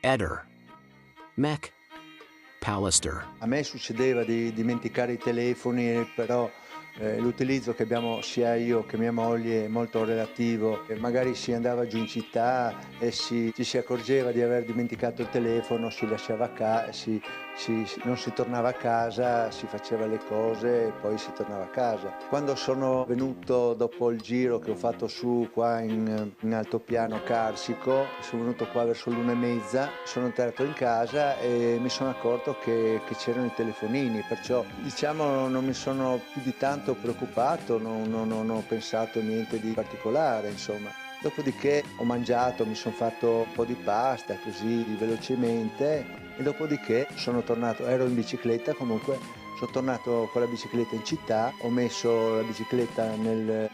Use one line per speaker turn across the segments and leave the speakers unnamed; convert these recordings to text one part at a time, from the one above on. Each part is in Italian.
Eder. Mac. Pallister.
A me succedeva di dimenticare i telefoni, però l'utilizzo che abbiamo sia io che mia moglie è molto relativo. E magari si andava giù in città e ci si accorgeva di aver dimenticato il telefono, si lasciava non si tornava a casa, si faceva le cose e poi si tornava a casa. Quando sono venuto dopo il giro che ho fatto su qua in altopiano Carsico, sono venuto qua verso l'1:30, sono entrato in casa e mi sono accorto che c'erano i telefonini, perciò diciamo non mi sono più di tanto preoccupato, non ho pensato niente di particolare, insomma. Dopodiché ho mangiato, mi sono fatto un po' di pasta così velocemente e dopodiché sono tornato, ero in bicicletta comunque, sono tornato con la bicicletta in città, ho messo la bicicletta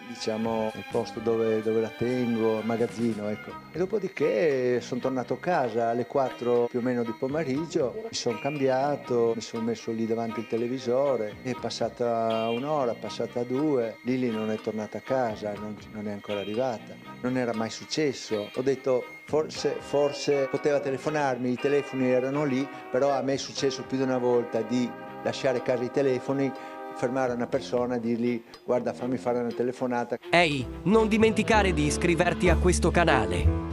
diciamo, nel posto dove la tengo, magazzino, ecco. E dopodiché sono tornato a casa alle 4 più o meno di pomeriggio, mi sono cambiato, mi sono messo lì davanti il televisore, è passata un'ora, passata due, Lili non è tornata a casa, non è ancora arrivata, non era mai successo. Ho detto forse poteva telefonarmi, i telefoni erano lì, però a me è successo più di una volta di lasciare a casa i telefoni, fermare una persona e dirgli guarda fammi fare una telefonata.
Ehi, non dimenticare di iscriverti a questo canale.